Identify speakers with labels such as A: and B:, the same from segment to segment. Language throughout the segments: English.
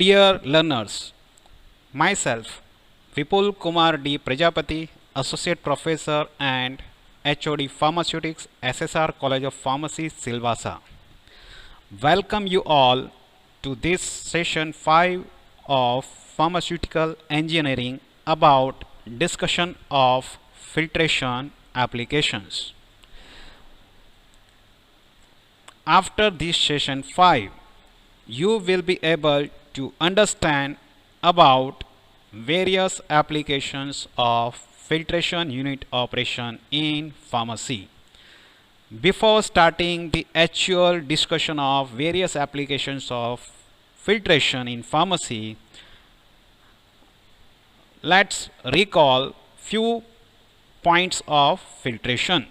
A: Dear learners, myself, Vipul Kumar D. Prajapati, Associate Professor and HOD Pharmaceutics, SSR College of Pharmacy, Silvassa. Welcome you all to this session 5 of Pharmaceutical Engineering about discussion of filtration applications. After this session 5, you will be able to understand about various applications of filtration unit operation in pharmacy. Before starting the actual discussion of various applications of filtration in pharmacy, let's recall few points of filtration.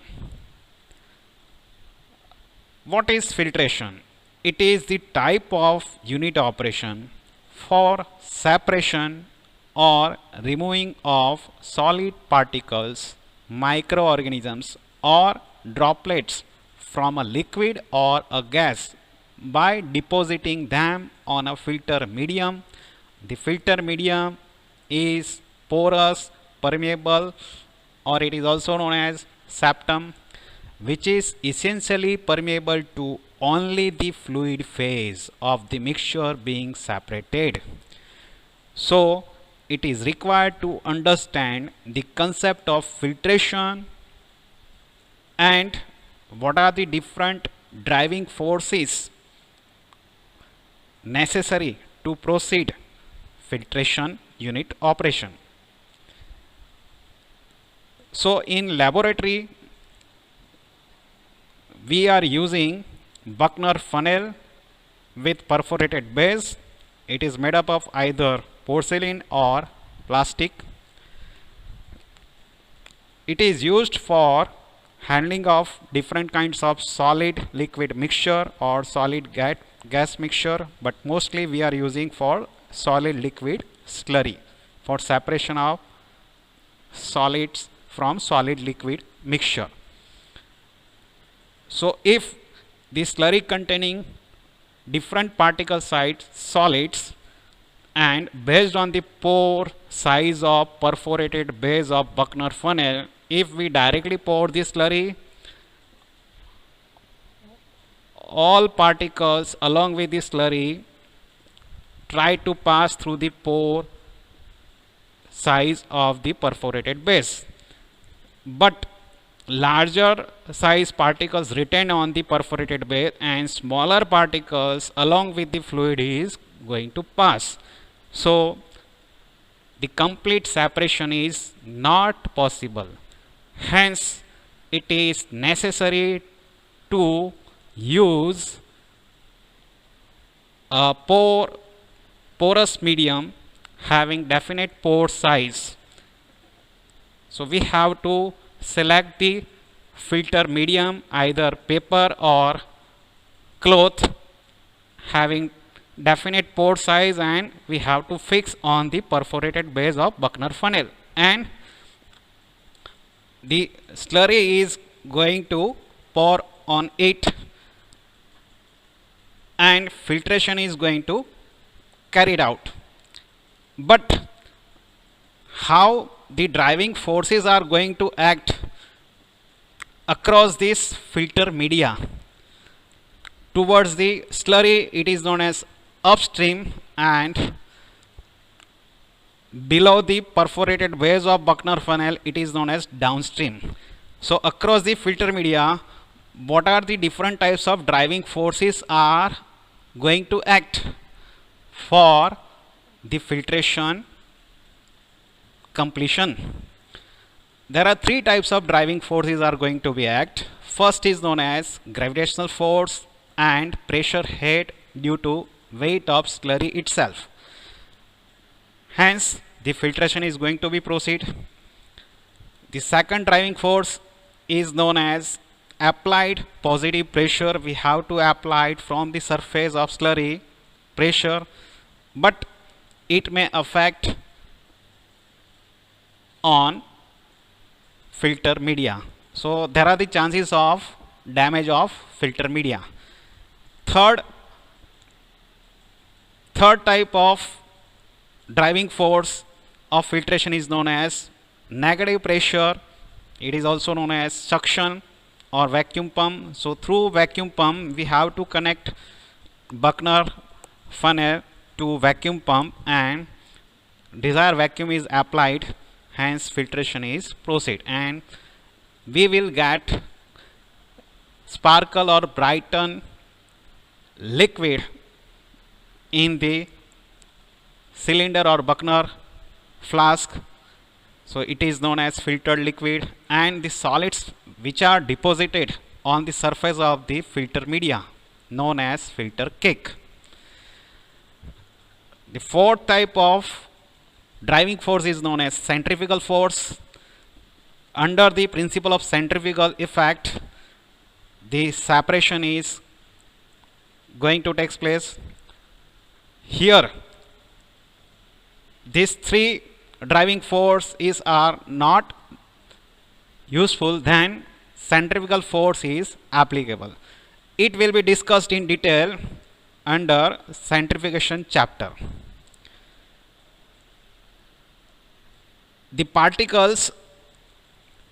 A: What is filtration? It is the type of unit operation for separation or removing of solid particles, microorganisms or droplets from a liquid or a gas by depositing them on a filter medium. The filter medium is porous, permeable, or it is also known as septum, which is essentially permeable to only the fluid phase of the mixture being separated. So, it is required to understand the concept of filtration and what are the different driving forces necessary to proceed filtration unit operation. So, in laboratory, we are using Buchner funnel with perforated base. It is made up of either porcelain or plastic. It is used for handling of different kinds of solid liquid mixture or solid gas mixture, but mostly we are using for solid liquid slurry for separation of solids from solid liquid mixture. So, if the slurry containing different particle size solids and based on the pore size of perforated base of Buchner funnel, if we directly pour the slurry, all particles along with the slurry try to pass through the pore size of the perforated base, but larger size particles retain on the perforated base and smaller particles along with the fluid is going to pass. So, the complete separation is not possible. Hence, it is necessary to use a porous medium having definite pore size. So, we have to select the filter medium, either paper or cloth having definite pore size, and we have to fix on the perforated base of Buchner funnel, and the slurry is going to pour on it and filtration is going to carried out. But how the driving forces are going to act across this filter media towards the slurry, it is known as upstream, and below the perforated base of Buchner funnel, it is known as downstream. So, across the filter media, what are the different types of driving forces are going to act for the filtration completion? There are three types of driving forces are going to be act. First is known as gravitational force and pressure head due to weight of slurry itself. Hence, the filtration is going to be proceed. The second driving force is known as applied positive pressure. We have to apply it from the surface of slurry pressure, but it may affect on filter media. So, there are the chances of damage of filter media. Third third type of driving force of filtration is known as negative pressure. It is also known as suction or vacuum pump. So through vacuum pump we have to connect Buckner funnel to vacuum pump and desired vacuum is applied, hence filtration is proceed, and we will get sparkle or brighten liquid in the cylinder or Buckner flask. So it is known as filtered liquid, and the solids which are deposited on the surface of the filter media known as filter cake. The fourth type of driving force is known as centrifugal force. Under the principle of centrifugal effect, the separation is going to take place. Here, these three driving forces are not useful, then centrifugal force is applicable. It will be discussed in detail under centrifugation chapter. The particles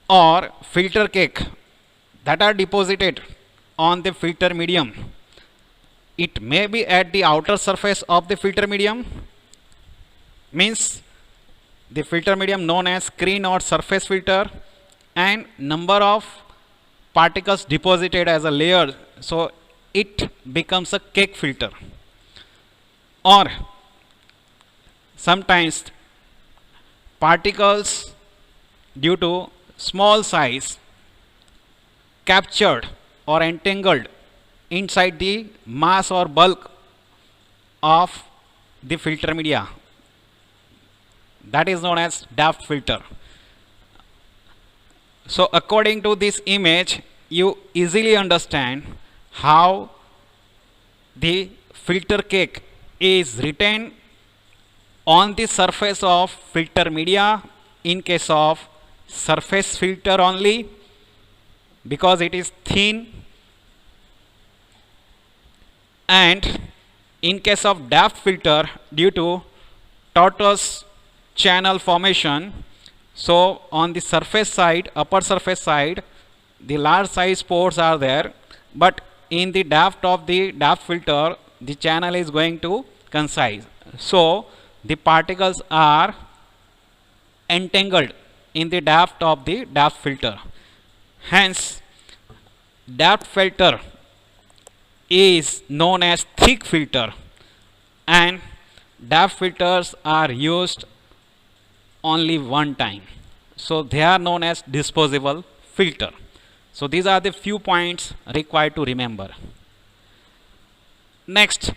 A: or filter cake that are deposited on the filter medium, it may be at the outer surface of the filter medium, means the filter medium known as screen or surface filter, and number of particles deposited as a layer, so it becomes a cake filter. Or sometimes particles due to small size captured or entangled inside the mass or bulk of the filter media, that is known as depth filter. So according to this image, you easily understand how the filter cake is retained on the surface of filter media in case of surface filter only, because it is thin, and in case of depth filter due to tortuous channel formation, so on the surface side, upper surface side, the large size pores are there, but in the depth of the depth filter the channel is going to concise, so the particles are entangled in the depth of the depth filter. Hence depth filter is known as thick filter, and depth filters are used only one time, so they are known as disposable filter. So these are the few points required to remember. Next,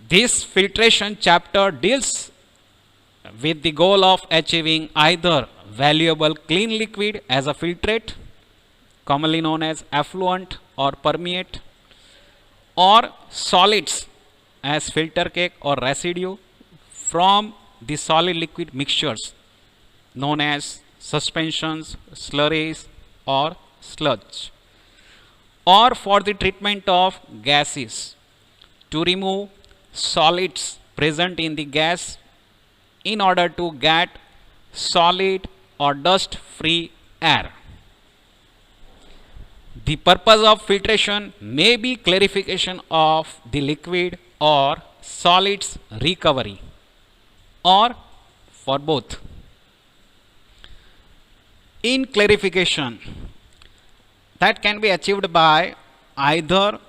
A: this filtration chapter deals with the goal of achieving either valuable clean liquid as a filtrate, commonly known as effluent or permeate, or solids as filter cake or residue from the solid liquid mixtures known as suspensions, slurries or sludge, or for the treatment of gases to remove solids present in the gas in order to get solid or dust free air. The purpose of filtration may be clarification of the liquid or solids recovery, or for both. In clarification, that can be achieved by either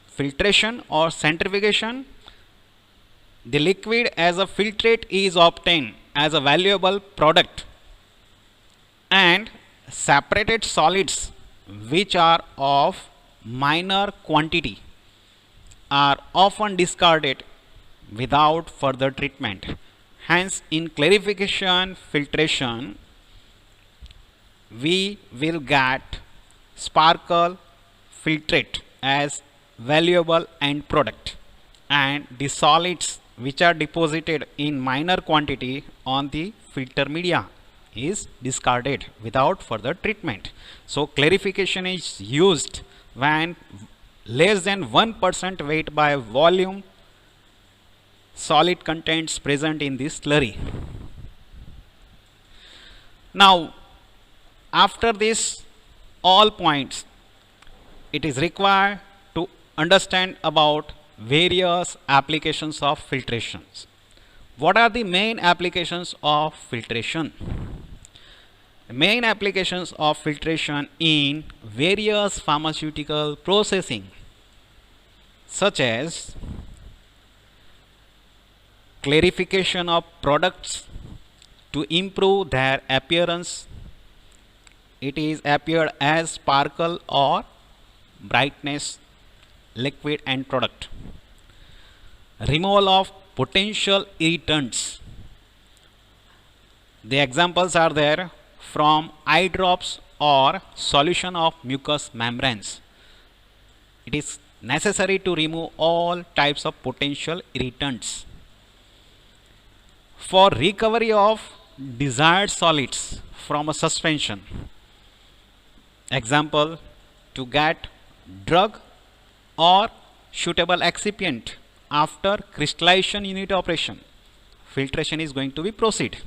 A: filtration or centrifugation. The liquid as a filtrate is obtained as a valuable product, and separated solids which are of minor quantity are often discarded without further treatment. Hence in clarification filtration we will get sparkle filtrate as valuable end product, and the solids which are deposited in minor quantity on the filter media is discarded without further treatment. So clarification is used when less than 1% weight by volume solid contents present in this slurry. Now, after this all points, it is required to understand about various applications of filtrations. What are the main applications of filtration? The main applications of filtration in various pharmaceutical processing, such as clarification of products to improve their appearance. It is appeared as sparkle or brightness, liquid and product. Removal of potential irritants. The examples are there from eye drops or solution of mucous membranes. It is necessary to remove all types of potential irritants. For recovery of desired solids from a suspension, example, to get drug or suitable excipient after crystallization unit operation, filtration is going to be proceed.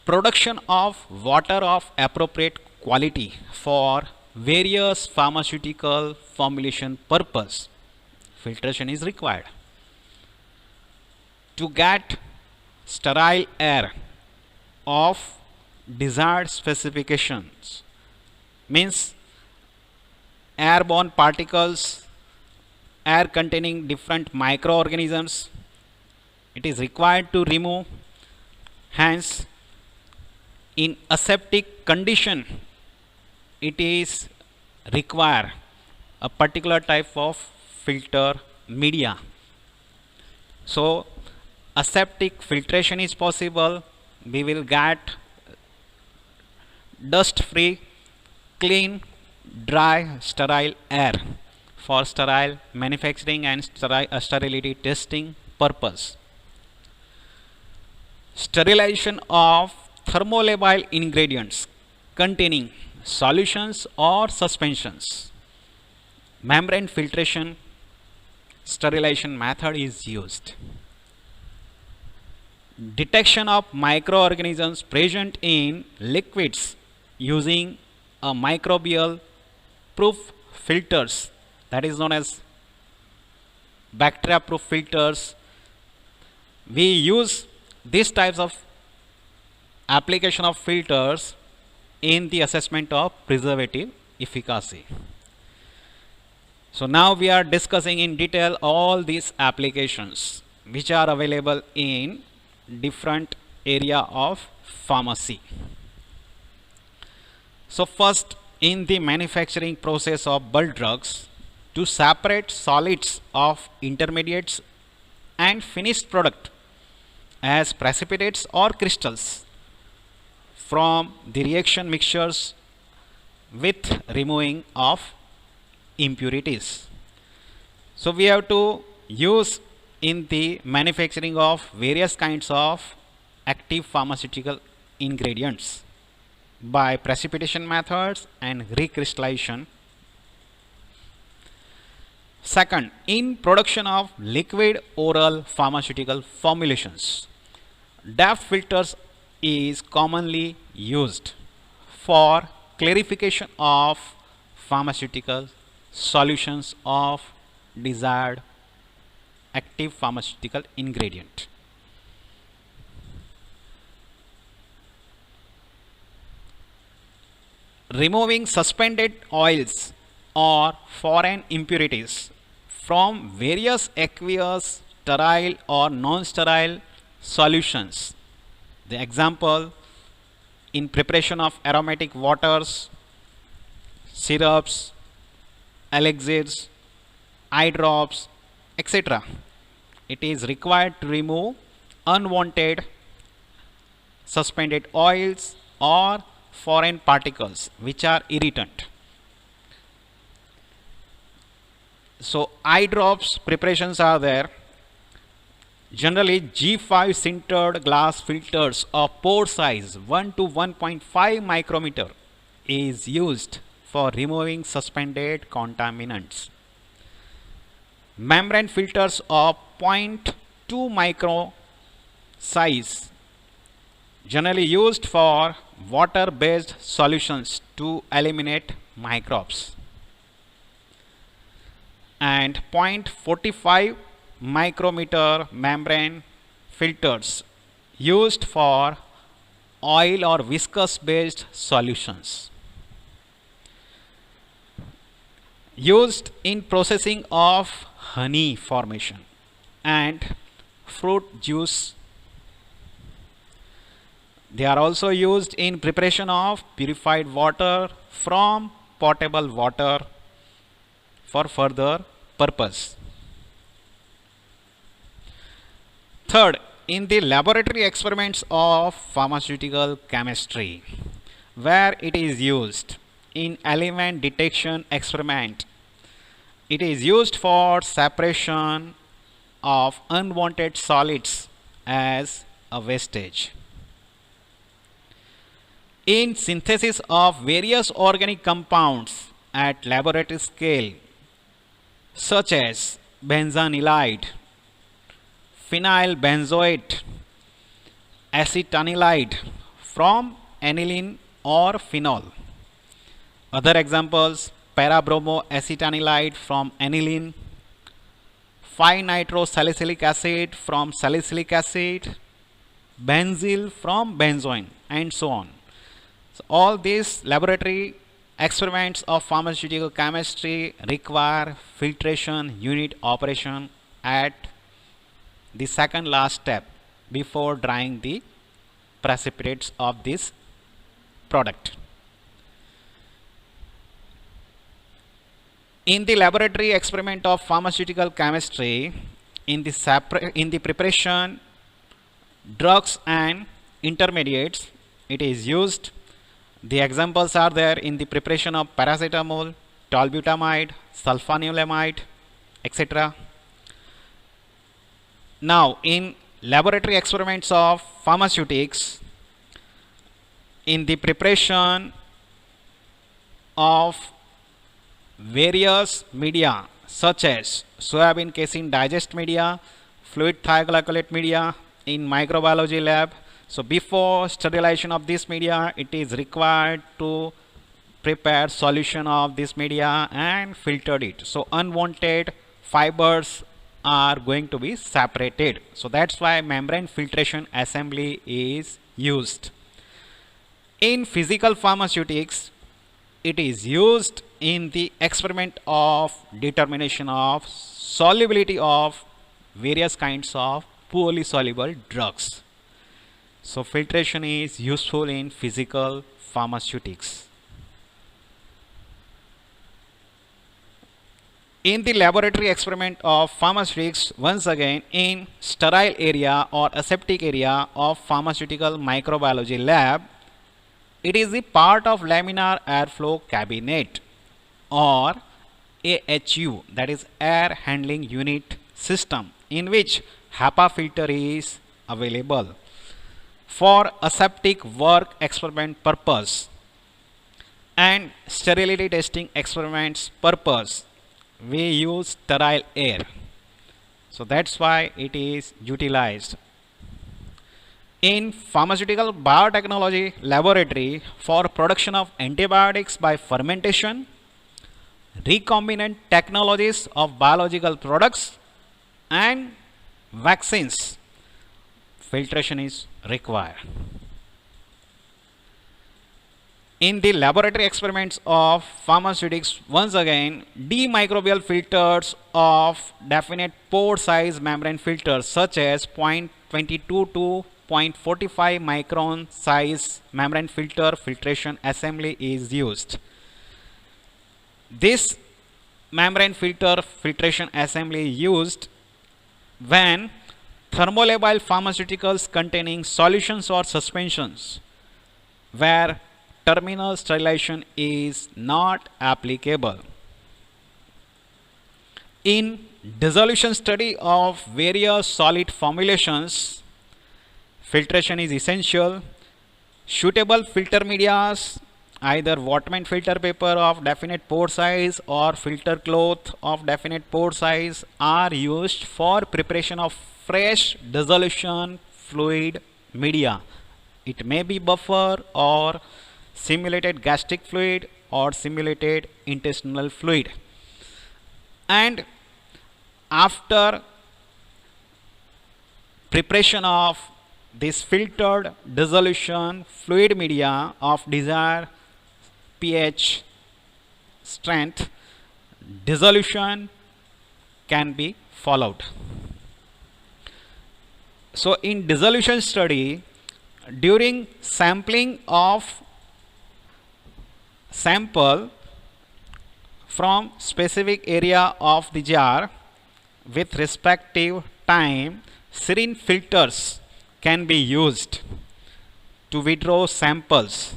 A: Production of water of appropriate quality for various pharmaceutical formulation purpose, filtration is required. To get sterile air of desired specifications, means airborne particles, air containing different microorganisms, it is required to remove. Hence, in aseptic condition, it is require a particular type of filter media. So aseptic filtration is possible. We will get dust free, clean, dry, sterile air for sterile manufacturing and sterility testing purpose. Sterilization of thermolabile ingredients containing solutions or suspensions. Membrane filtration sterilization method is used. Detection of microorganisms present in liquids using a microbial proof filters, that is known as bacteria proof filters. We use these types of application of filters in the assessment of preservative efficacy. So now we are discussing in detail all these applications which are available in different area of pharmacy. So first, in the manufacturing process of bulk drugs, to separate solids of intermediates and finished product as precipitates or crystals from the reaction mixtures with removing of impurities. So we have to use in the manufacturing of various kinds of active pharmaceutical ingredients by precipitation methods and recrystallization. Second, in production of liquid oral pharmaceutical formulations, DAF filters is commonly used for clarification of pharmaceutical solutions of desired active pharmaceutical ingredient. Removing suspended oils or foreign impurities from various aqueous, sterile or non-sterile solutions. The example, in preparation of aromatic waters, syrups, elixirs, eye drops, etc. It is required to remove unwanted suspended oils or foreign particles which are irritant. So eye drops preparations are there. Generally G5 sintered glass filters of pore size 1 to 1.5 micrometer is used for removing suspended contaminants. membrane filters of 0.2 micro size, generally used for water based solutions to eliminate microbes, and 0.45 micrometer membrane filters used for oil or viscous based solutions, used in processing of honey formation and fruit juice. They are also used in preparation of purified water from potable water for further purpose. Third, in the laboratory experiments of pharmaceutical chemistry, where it is used in element detection experiment, it is used for separation of unwanted solids as a wastage. In synthesis of various organic compounds at laboratory scale, such as benzanylide, phenyl benzoate, acetanilide from aniline or phenol. Other examples: para-bromo-acetanilide from aniline, 5-nitrosalicylic acid from salicylic acid, benzyl from benzoin, and so on. So all these laboratory experiments of pharmaceutical chemistry require filtration unit operation at the second last step before drying the precipitates of this product. In the laboratory experiment of pharmaceutical chemistry, in the preparation drugs and intermediates, it is used. The examples are there in the preparation of paracetamol, tolbutamide, sulfanilamide, etc. Now, in laboratory experiments of pharmaceutics, in the preparation of various media such as soybean casein digest media, fluid thioglycolate media in microbiology lab. So before sterilization of this media, it is required to prepare solution of this media and filtered it. So unwanted fibers are going to be separated. So that's why membrane filtration assembly is used. In physical pharmaceutics, it is used in the experiment of determination of solubility of various kinds of poorly soluble drugs. So filtration is useful in physical pharmaceutics. In the laboratory experiment of pharmaceutics, once again in sterile area or aseptic area of pharmaceutical microbiology lab, it is the part of laminar airflow cabinet or AHU, that is air handling unit system, in which HEPA filter is available. For aseptic work experiment purpose and sterility testing experiments purpose, we use sterile air. So that's why it is utilized. In pharmaceutical biotechnology laboratory, for production of antibiotics by fermentation, recombinant technologies of biological products and vaccines, filtration is required. In the laboratory experiments of pharmaceutics, once again, D-microbial filters of definite pore size membrane filters such as 0.22 to 0.45 micron size membrane filter filtration assembly is used. This membrane filter filtration assembly is used when thermolabile pharmaceuticals containing solutions or suspensions where terminal sterilization is not applicable. In dissolution study of various solid formulations, filtration is essential. Suitable filter medias either Whatman filter paper of definite pore size or filter cloth of definite pore size are used for preparation of fresh dissolution fluid media. It may be buffer or simulated gastric fluid or simulated intestinal fluid. And after preparation of this filtered dissolution fluid media of desired pH strength, dissolution can be followed. So in dissolution study, during sampling of sample from specific area of the jar with respective time, serine filters can be used to withdraw samples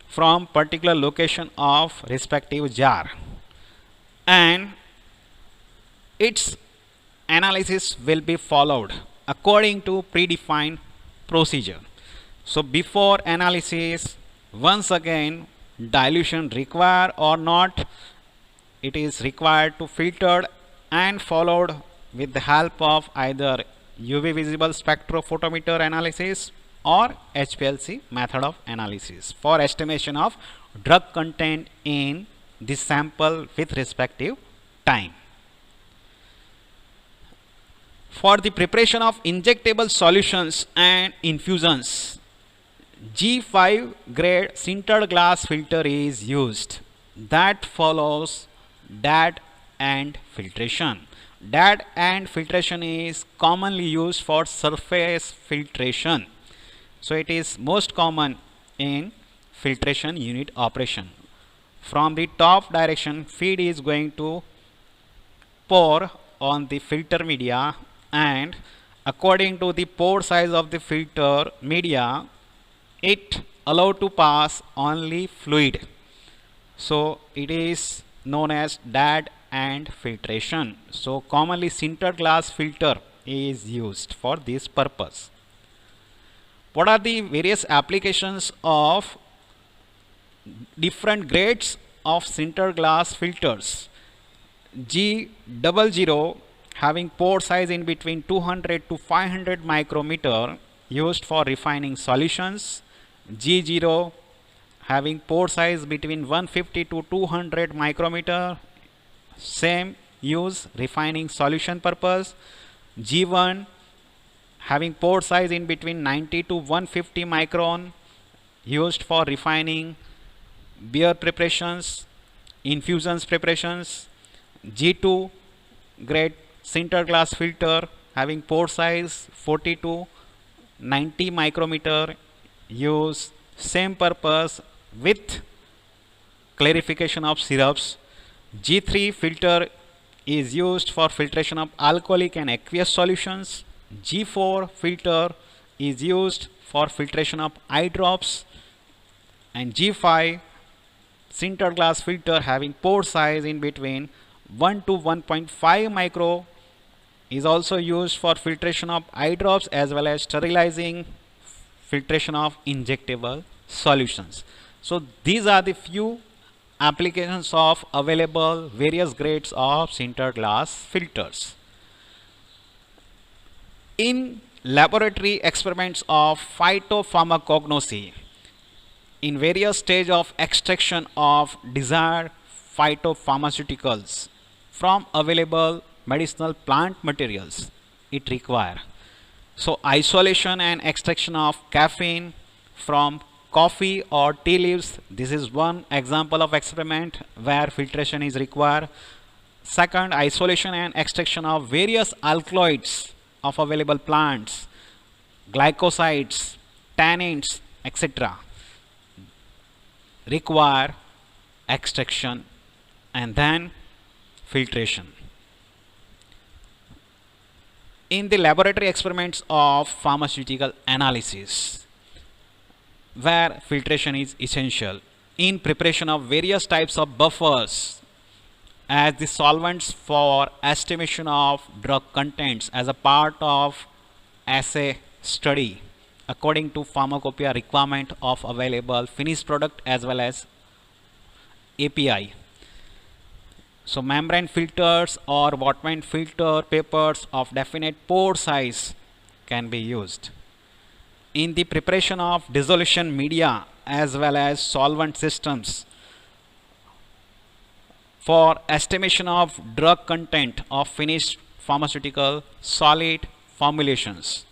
A: from particular location of respective jar, and its analysis will be followed according to predefined procedure. So before analysis, once again, dilution required or not, it is required to filtered and followed with the help of either UV visible spectrophotometer analysis or HPLC method of analysis for estimation of drug content in the sample with respective time. For the preparation of injectable solutions and infusions, G5 grade sintered glass filter is used that follows DAD and filtration. DAD and filtration is commonly used for surface filtration. So it is most common in filtration unit operation. From the top direction, feed is going to pour on the filter media, and according to the pore size of the filter media, it allowed to pass only fluid. So it is known as DAD and filtration. So commonly sintered glass filter is used for this purpose. What are the various applications of different grades of sintered glass filters? G00 having pore size in between 200 to 500 micrometer, used for refining solutions. G0 having pore size between 150 to 200 micrometer, same use refining solution purpose. G1 having pore size in between 90 to 150 micron, used for refining beer preparations, infusions preparations. G2 grade sintered glass filter having pore size 40 to 90 micrometer, use same purpose with clarification of syrups. G3 filter is used for filtration of alcoholic and aqueous solutions. G4 filter is used for filtration of eye drops, and G5 sintered glass filter having pore size in between 1 to 1.5 micro is also used for filtration of eye drops as well as sterilizing filtration of injectable solutions. So these are the few applications of available various grades of sintered glass filters. In laboratory experiments of phytopharmacognosy, in various stage of extraction of desired phytopharmaceuticals from available medicinal plant materials, it require. So isolation and extraction of caffeine from coffee or tea leaves, this is one example of experiment where filtration is required. Second, isolation and extraction of various alkaloids of available plants, glycosides, tannins, etc. require extraction and then filtration. In the laboratory experiments of pharmaceutical analysis, where filtration is essential, in preparation of various types of buffers as the solvents for estimation of drug contents as a part of assay study, according to pharmacopoeia requirement of available finished product as well as API. So membrane filters or Whatman filter papers of definite pore size can be used. In the preparation of dissolution media as well as solvent systems, for estimation of drug content of finished pharmaceutical solid formulations,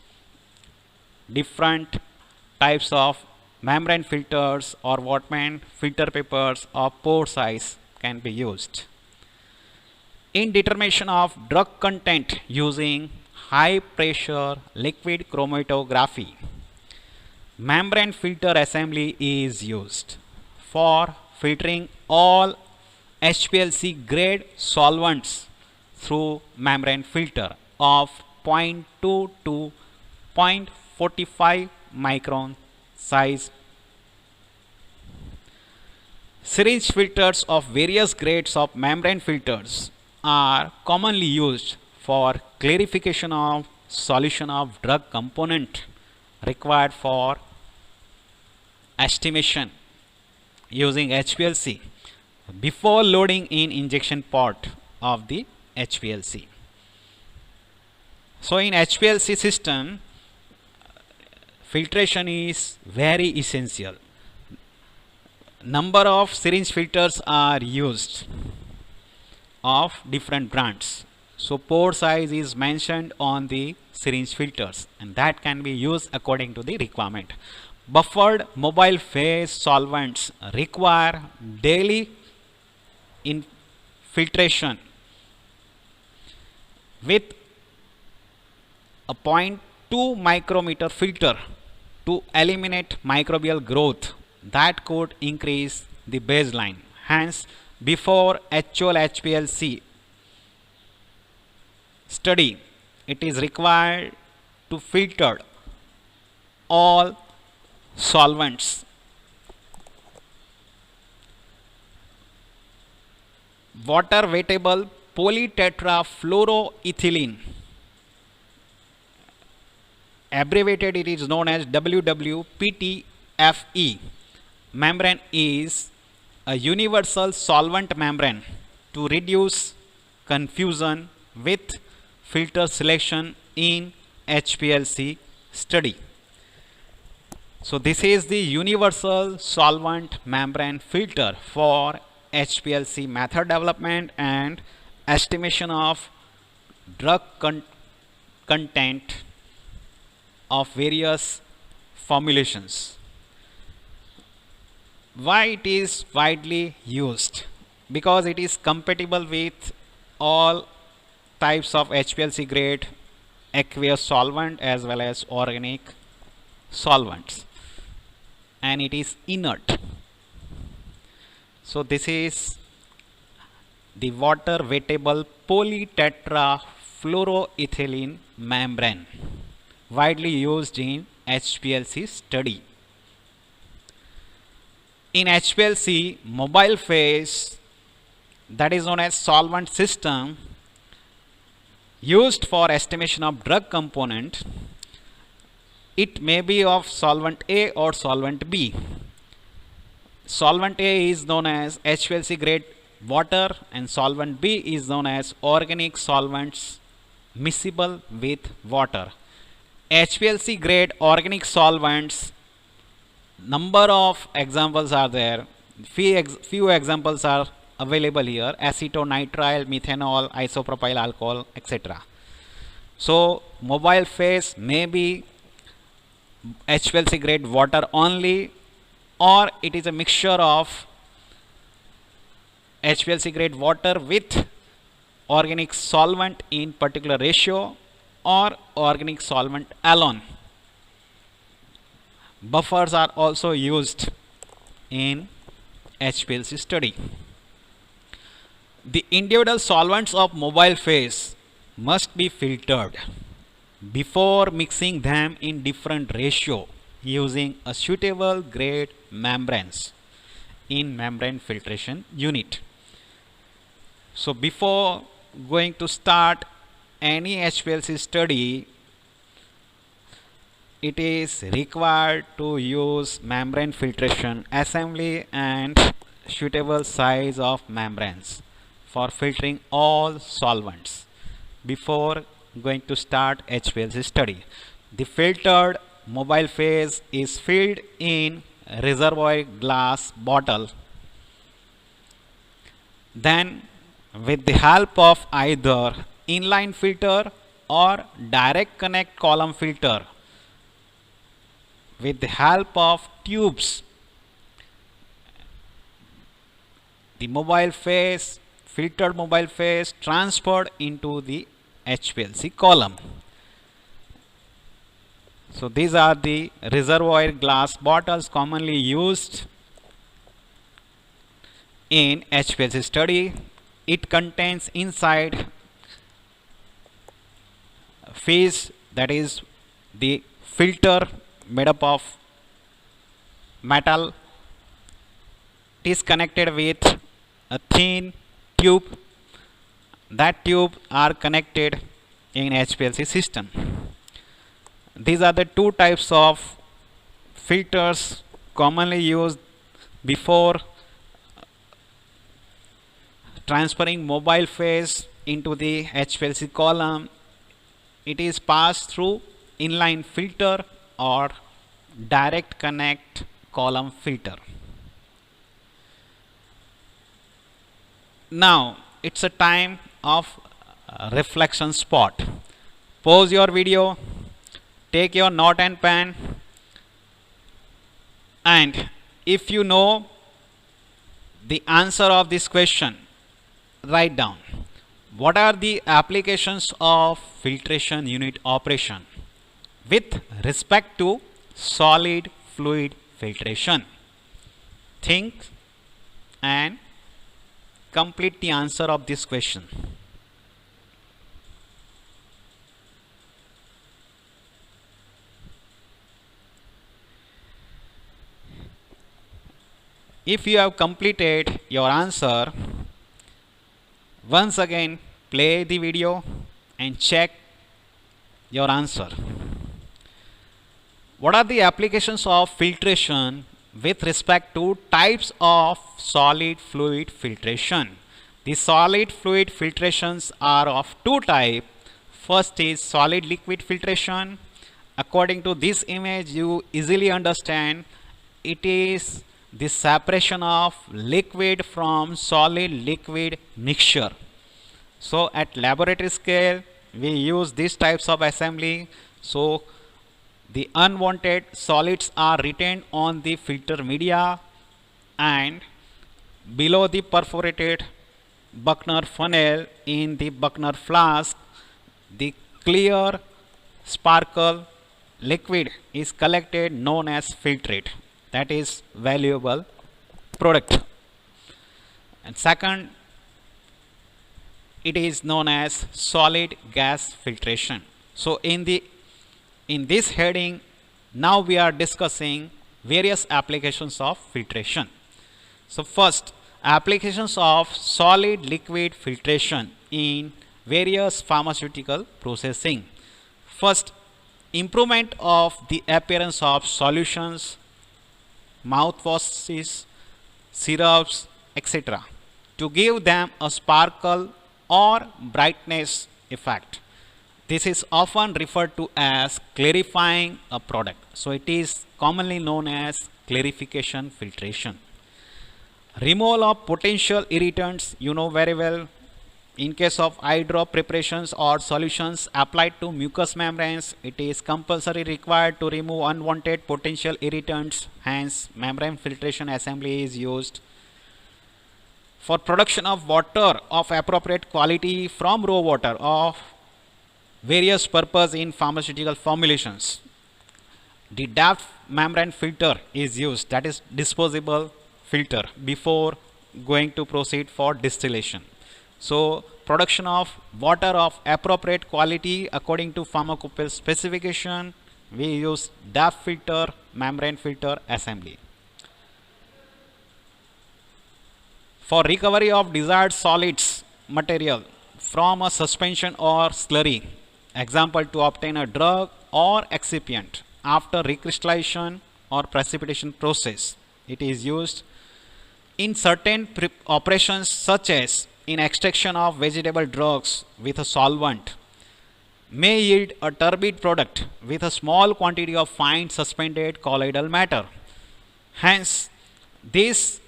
A: different types of membrane filters or Whatman filter papers of pore size can be used. In determination of drug content using high pressure liquid chromatography, membrane filter assembly is used for filtering all HPLC grade solvents through membrane filter of 0.2 to 0.45 micron size. Syringe filters of various grades of membrane filters are commonly used for clarification of solution of drug component required for estimation using HPLC before loading in injection port of the HPLC. So in HPLC system, filtration is very essential. Number of syringe filters are used of different brands. So pore size is mentioned on the syringe filters and that can be used according to the requirement. Buffered mobile phase solvents require daily infiltration with a 0.2 micrometer filter to eliminate microbial growth that could increase the baseline. Hence, before actual HPLC study, it is required to filter all solvents. Water wettable polytetrafluoroethylene, abbreviated it is known as WWPTFE, membrane is a universal solvent membrane to reduce confusion with filter selection in HPLC study. So this is the universal solvent membrane filter for HPLC method development and estimation of drug content of various formulations. Why it is widely used? Because it is compatible with all types of HPLC grade aqueous solvent as well as organic solvents, and it is inert. So this is the water wettable polytetrafluoroethylene membrane widely used in HPLC study. In HPLC mobile phase, that is known as solvent system, used for estimation of drug component, it may be of solvent A or solvent B. Solvent A is known as HPLC grade water and solvent B is known as organic solvents miscible with water. HPLC grade organic solvents, number of examples are there. Few examples are available here: acetonitrile, methanol, isopropyl alcohol, etc. So mobile phase may be HPLC grade water only, or it is a mixture of HPLC grade water with organic solvent in particular ratio or organic solvent alone. Buffers are also used in HPLC study. The individual solvents of mobile phase must be filtered before mixing them in different ratio using a suitable grade membranes in membrane filtration unit. So before going to start any HPLC study, it is required to use membrane filtration assembly and suitable size of membranes for filtering all solvents before going to start HPLC study. The filtered mobile phase is filled in reservoir glass bottle. Then with the help of either inline filter or direct connect column filter, with the help of tubes, the mobile phase, filtered mobile phase transferred into the HPLC column. So these are the reservoir glass bottles commonly used in HPLC study. It contains inside phase, that is the filter made up of metal. It is connected with a thin tube. That tube are connected in HPLC system. These are the two types of filters commonly used before transferring mobile phase into the HPLC column. It is passed through inline filter or direct connect column filter. Now it's a time of reflection spot. Pause your video, take your note and pen, and if you know the answer of this question, write down. What are the applications of filtration unit operation with respect to solid fluid filtration? Think and complete the answer of this question. If you have completed your answer, once again play the video and check your answer. What are the applications of filtration with respect to types of solid fluid filtration? The solid fluid filtrations are of two types. First is solid liquid filtration. According to this image, you easily understand it is the separation of liquid from solid liquid mixture. So at laboratory scale we use these types of assembly. So the unwanted solids are retained on the filter media, and below the perforated Buchner funnel in the Buchner flask, the clear sparkle liquid is collected, known as filtrate. That is valuable product. And second, it is known as solid gas filtration. So in this heading, now we are discussing various applications of filtration. So first, applications of solid liquid filtration in various pharmaceutical processing. First, improvement of the appearance of solutions, mouthwashes, syrups, etc., to give them a sparkle or brightness effect. This is often referred to as clarifying a product. So it is commonly known as clarification filtration. Removal of potential irritants, you know very well. In case of eye drop preparations or solutions applied to mucous membranes, it is compulsory required to remove unwanted potential irritants. Hence, membrane filtration assembly is used. For production of water of appropriate quality from raw water of various purpose in pharmaceutical formulations, the depth membrane filter is used, that is disposable filter, before going to proceed for distillation. So production of water of appropriate quality according to pharmacopoeia specification, we use depth filter, membrane filter assembly. For recovery of desired solids material from a suspension or slurry, example to obtain a drug or excipient, after recrystallization or precipitation process. It is used in certain operations such as in extraction of vegetable drugs with a solvent may yield a turbid product with a small quantity of fine suspended colloidal matter. Hence, this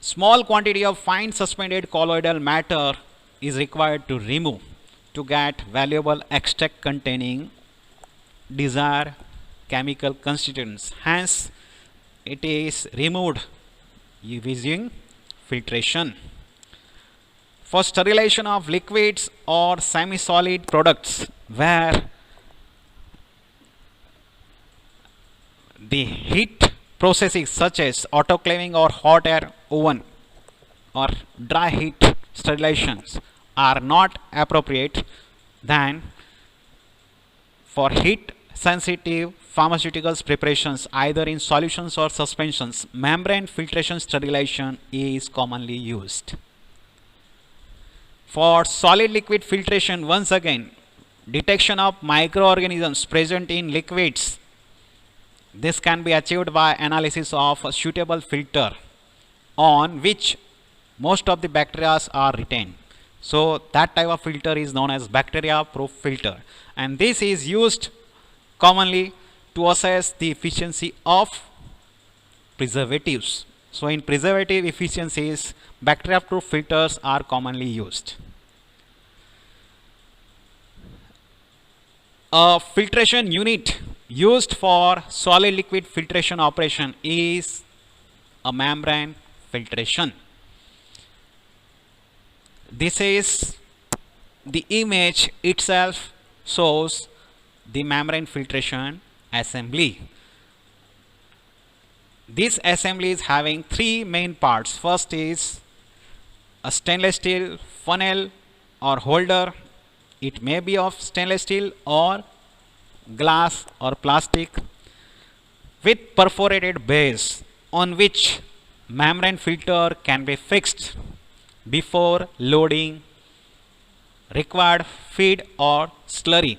A: small quantity of fine suspended colloidal matter is required to remove to get valuable extract containing desired chemical constituents. Hence, it is removed using filtration. For sterilization of liquids or semi-solid products where the heat processes such as autoclaving or hot air oven or dry heat sterilizations are not appropriate, then for heat sensitive pharmaceuticals preparations either in solutions or suspensions, membrane filtration sterilization is commonly used. For solid liquid filtration, once again, detection of microorganisms present in liquids. This can be achieved by analysis of a suitable filter on which most of the bacteria are retained. So that type of filter is known as bacteria proof filter, and this is used commonly to assess the efficiency of preservatives. So in preservative efficiencies, bacteria proof filters are commonly used. A filtration unit used for solid liquid filtration operation is a membrane filtration. This is the image itself shows the membrane filtration assembly. This assembly is having three main parts. First is a stainless steel funnel or holder. It may be of stainless steel or glass or plastic with perforated base on which membrane filter can be fixed before loading required feed or slurry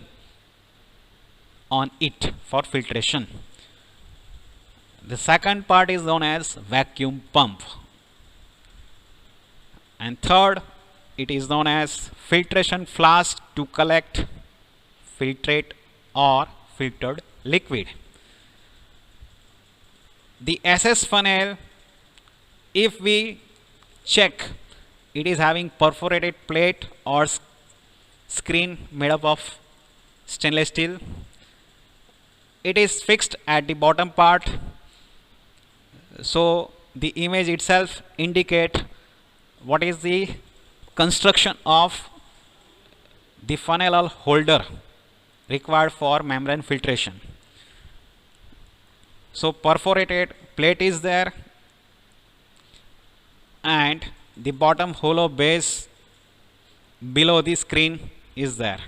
A: on it for filtration. The second part is known as vacuum pump, and third, it is known as filtration flask to collect filtrate or filtered liquid. The SS funnel, if we check, it is having perforated plate or screen made up of stainless steel. It is fixed at the bottom part. So the image itself indicate what is the construction of the funnel or holder required for membrane filtration. So perforated plate is there and the bottom hollow base below the screen is there.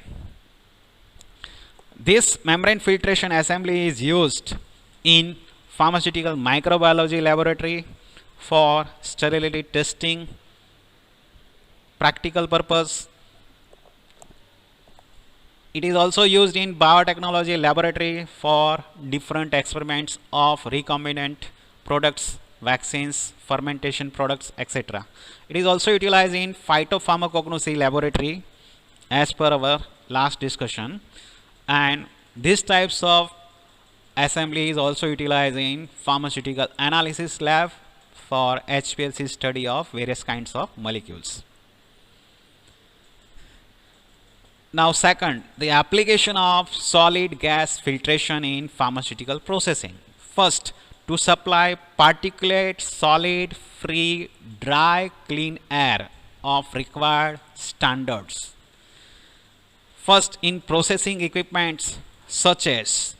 A: This membrane filtration assembly is used in pharmaceutical microbiology laboratory for sterility testing, practical purpose. It is also used in biotechnology laboratory for different experiments of recombinant products, vaccines, fermentation products, etc. It is also utilized in phytopharmacognosy laboratory as per our last discussion, and these types of assembly is also utilized in pharmaceutical analysis lab for HPLC study of various kinds of molecules. Now second, the application of solid gas filtration in pharmaceutical processing. First, to supply particulate, solid, free, dry, clean air of required standards. First, in processing equipments such as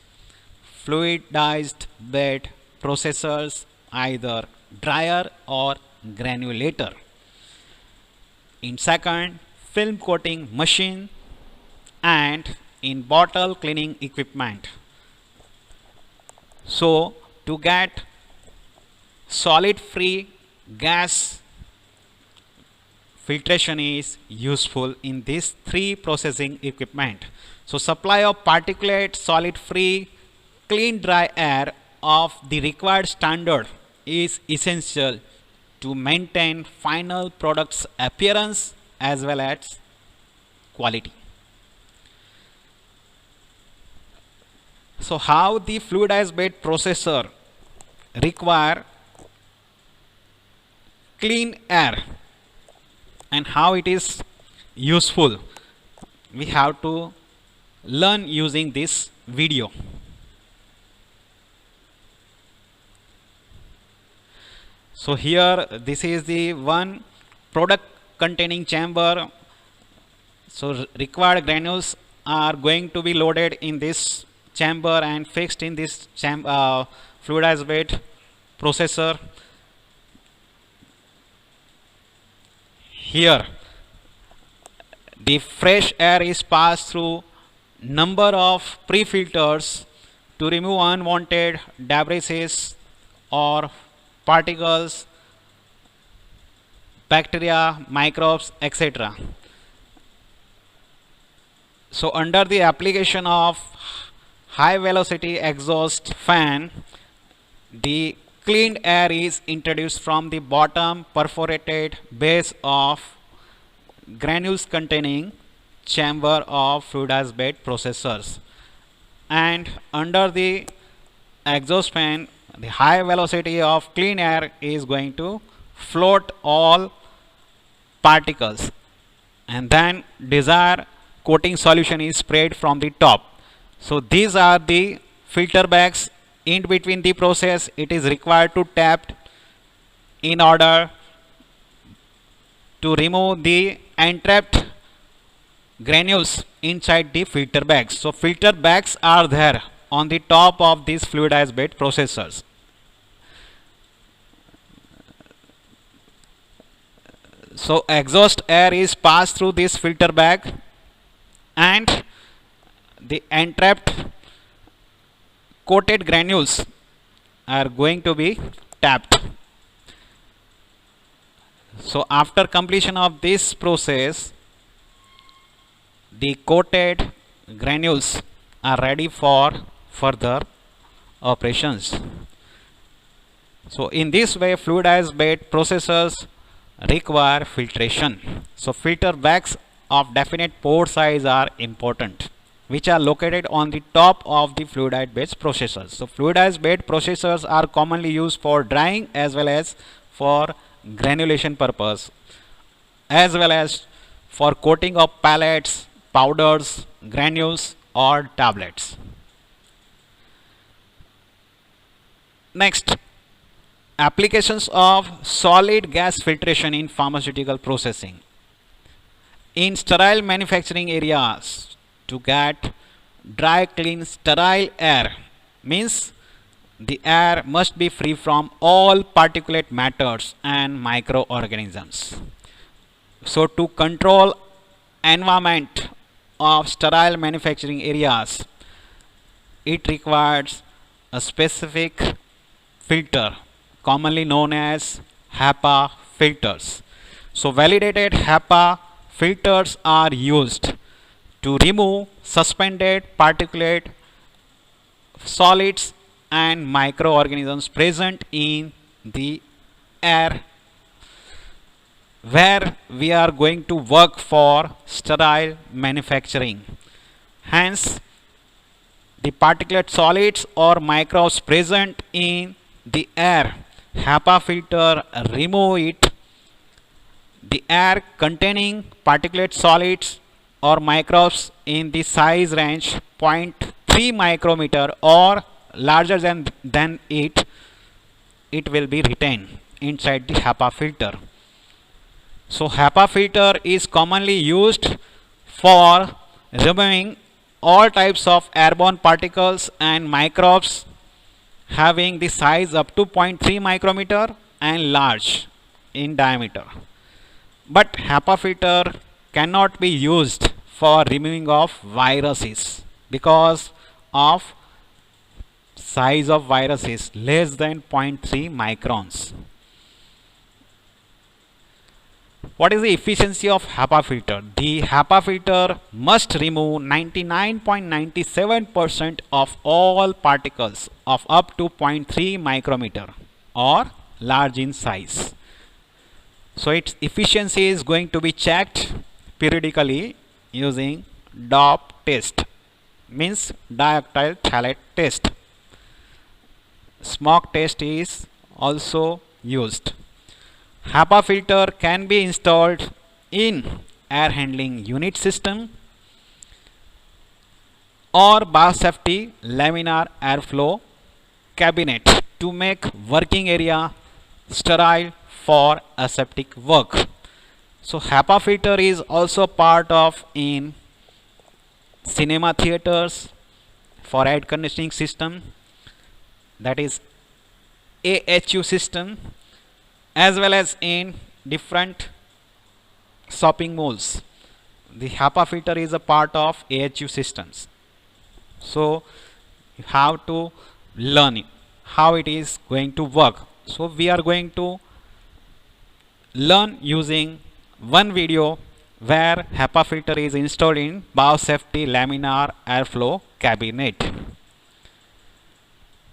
A: fluidized bed processors, either dryer or granulator. In second, film coating machine, and in bottle cleaning equipment. So to get solid free gas filtration is useful in these three processing equipment. So supply of particulate, solid free, clean dry air of the required standard is essential to maintain final product's appearance as well as quality. So how the fluidized bed processor require clean air and how it is useful, we have to learn using this video. So here this is the one product containing chamber. So required granules are going to be loaded in this chamber and fixed in this fluidized bed processor. Here the fresh air is passed through number of pre-filters to remove unwanted debris or particles, bacteria, microbes, etc. So under the application of high velocity exhaust fan, the cleaned air is introduced from the bottom perforated base of granules containing chamber of fluidized bed processors, and under the exhaust fan the high velocity of clean air is going to float all particles, and then desired coating solution is sprayed from the top. So these are the filter bags. In between the process it is required to tap in order to remove the entrapped granules inside the filter bags. So filter bags are there on the top of these fluidized bed processors. So exhaust air is passed through this filter bag and the entrapped coated granules are going to be tapped. So after completion of this process, the coated granules are ready for further operations. So in this way fluidized bed processors require filtration. So filter bags of definite pore size are important, which are located on the top of the fluidized bed processors. So fluidized bed processors are commonly used for drying as well as for granulation purpose, as well as for coating of pellets, powders, granules or tablets. Next, applications of solid gas filtration in pharmaceutical processing. In sterile manufacturing areas, to get dry, clean, sterile air means the air must be free from all particulate matters and microorganisms. So to control environment of sterile manufacturing areas, it requires a specific filter commonly known as HEPA filters. So validated HEPA filters are used to remove suspended particulate solids and microorganisms present in the air where we are going to work for sterile manufacturing. Hence, the particulate solids or microbes present in the air, HEPA filter remove it. The air containing particulate solids or microbes in the size range 0.3 micrometer or larger than it will be retained inside the HEPA filter. So HEPA filter is commonly used for removing all types of airborne particles and microbes having the size up to 0.3 micrometer and large in diameter. But HEPA filter cannot be used for removing of viruses because of size of viruses less than 0.3 microns. What is the efficiency of HEPA filter? The HEPA filter must remove 99.97% of all particles of up to 0.3 micrometer or large in size. So its efficiency is going to be checked periodically using DOP test, means dialkyl phthalate test. Smoke test is also used. HEPA filter can be installed in air handling unit system or biosafety laminar airflow cabinet to make working area sterile for aseptic work. So HEPA filter is also part of in cinema theaters for air conditioning system, that is AHU system, as well as in different shopping malls. The HEPA filter is a part of AHU systems. So you have to learn how it is going to work. So we are going to learn using one video where HEPA filter is installed in biosafety laminar airflow cabinet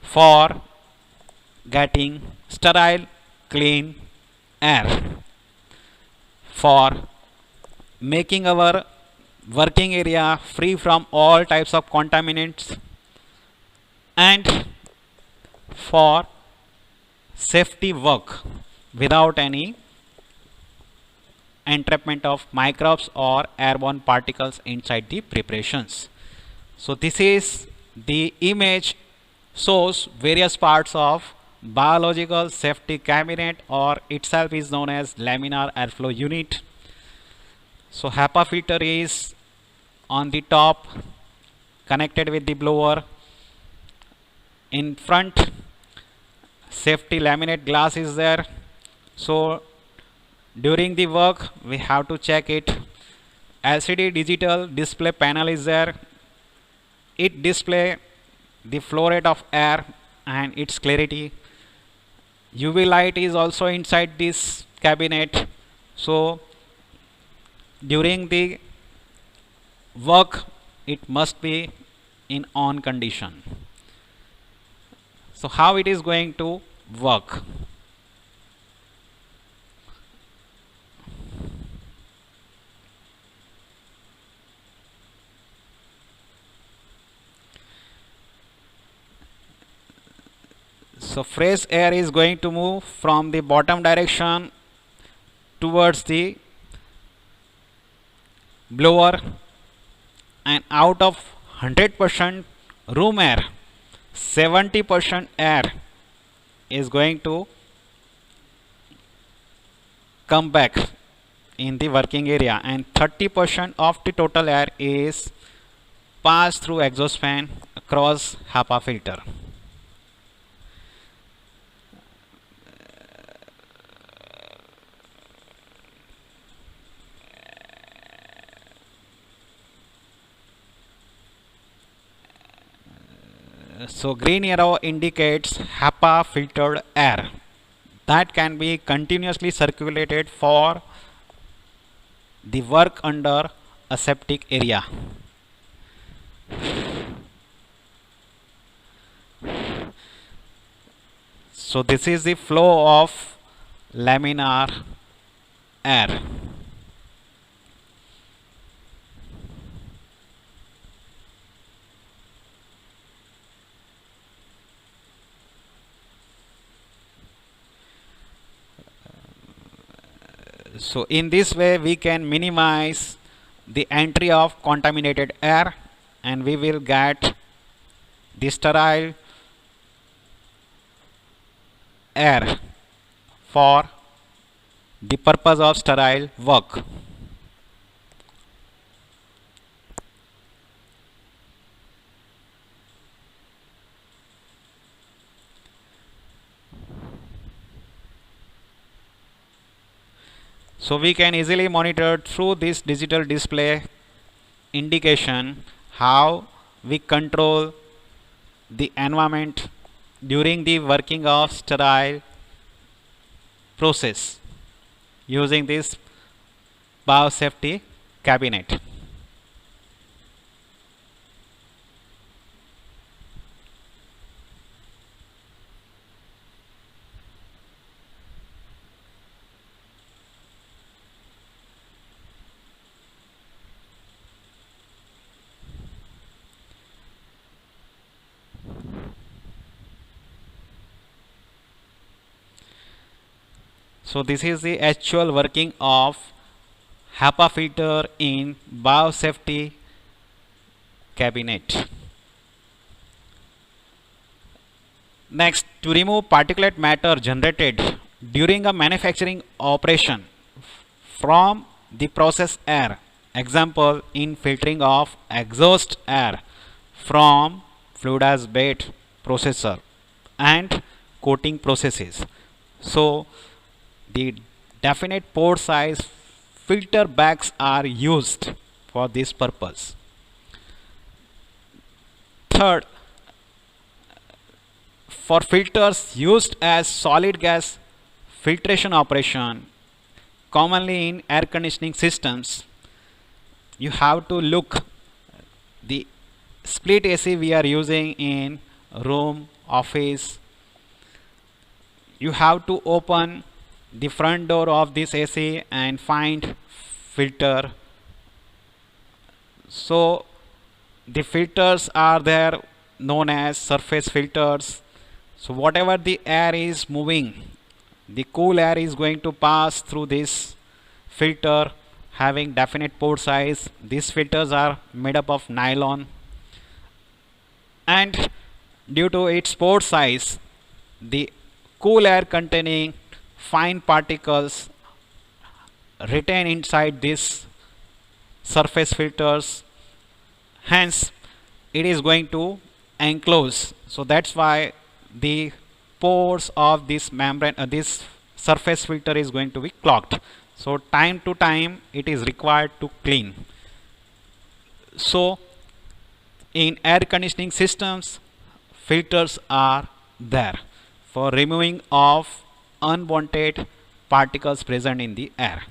A: for getting sterile clean air, for making our working area free from all types of contaminants, and for safety work without any entrapment of microbes or airborne particles inside the preparations. So this is the image shows various parts of biological safety cabinet, or itself is known as laminar airflow unit. So HEPA filter is on the top connected with the blower. In front safety laminate glass is there. So during the work we have to check it. LCD digital display panel is there. It display the flow rate of air and its clarity. UV light is also inside this cabinet. So during the work it must be in on condition. So how it is going to work? So fresh air is going to move from the bottom direction towards the blower, and out of 100% room air, 70% air is going to come back in the working area, and 30% of the total air is passed through exhaust fan across HEPA filter. So green arrow indicates HEPA filtered air that can be continuously circulated for the work under aseptic area. So this is the flow of laminar air. So in this way we can minimize the entry of contaminated air, and we will get the sterile air for the purpose of sterile work. So we can easily monitor through this digital display indication how we control the environment during the working of sterile process using this biosafety cabinet. So this is the actual working of HEPA filter in biosafety cabinet. Next, to remove particulate matter generated during a manufacturing operation from the process air, example in filtering of exhaust air from fluidized bed processor and coating processes. So the definite pore size filter bags are used for this purpose. Third, for filters used as solid gas filtration operation, commonly in air conditioning systems, you have to look the split AC we are using in room, office. You have to open the front door of this AC and find filter. So the filters are there known as surface filters. So whatever the air is moving, the cool air is going to pass through this filter having definite pore size. These filters are made up of nylon, and due to its pore size, the cool air containing fine particles retain inside these surface filters, hence it is going to enclose. So that's why the pores of this membrane, this surface filter is going to be clogged. So time to time it is required to clean. So in air conditioning systems, filters are there for removing of unwanted particles present in the air.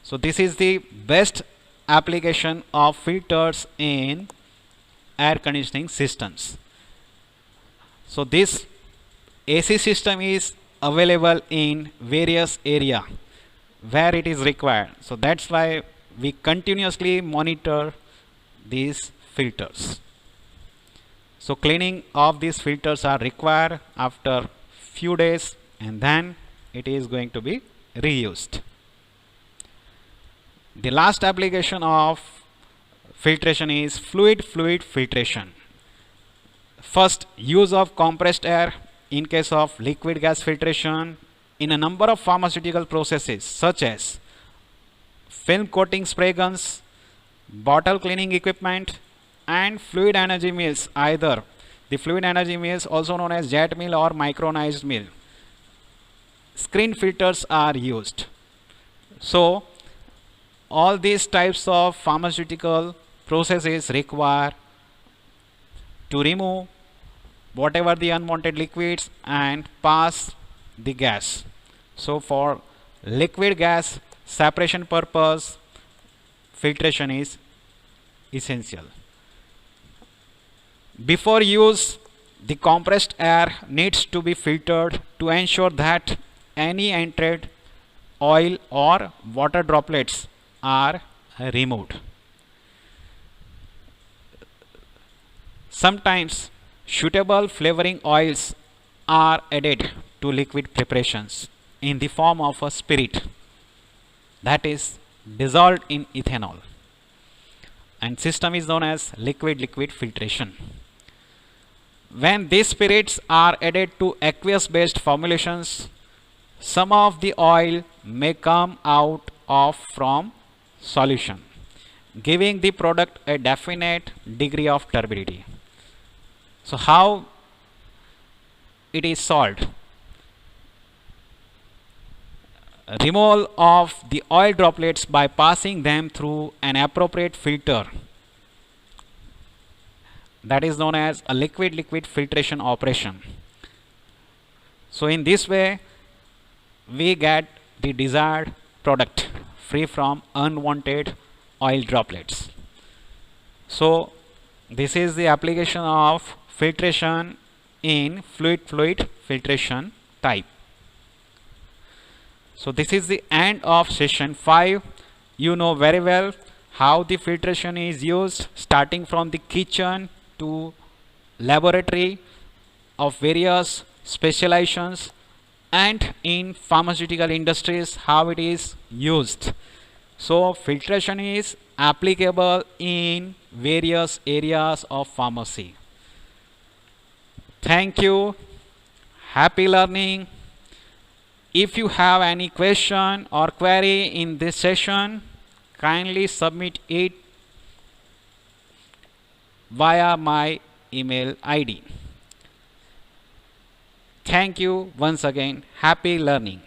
A: So this is the best application of filters in air conditioning systems. So this AC system is available in various area where it is required. So that's why we continuously monitor these filters. So cleaning of these filters are required after few days, and then it is going to be reused. The last application of filtration is fluid filtration. First, use of compressed air in case of liquid gas filtration in a number of pharmaceutical processes such as film coating spray guns, bottle cleaning equipment, and fluid energy mills. Either the fluid energy mills, also known as jet mill or micronized mill, screen filters are used. So all these types of pharmaceutical processes require to remove whatever the unwanted liquids and pass the gas. So for liquid gas separation purpose, filtration is essential. Before use, the compressed air needs to be filtered to ensure that any entered oil or water droplets are removed. Sometimes suitable flavoring oils are added to liquid preparations in the form of a spirit that is dissolved in ethanol, and system is known as liquid filtration. When these spirits are added to aqueous based formulations, some of the oil may come out of from solution, giving the product a definite degree of turbidity. So how it is solved? Removal of the oil droplets by passing them through an appropriate filter, that is known as a liquid filtration operation. So in this way we get the desired product free from unwanted oil droplets. So this is the application of filtration in fluid filtration type. So this is the end of session 5. You know very well how the filtration is used, starting from the kitchen to laboratory of various specializations, and in pharmaceutical industries how it is used. So filtration is applicable in various areas of pharmacy. Thank you. Happy learning. If you have any question or query in this session, kindly submit it via my email ID. Thank you once again. Happy learning.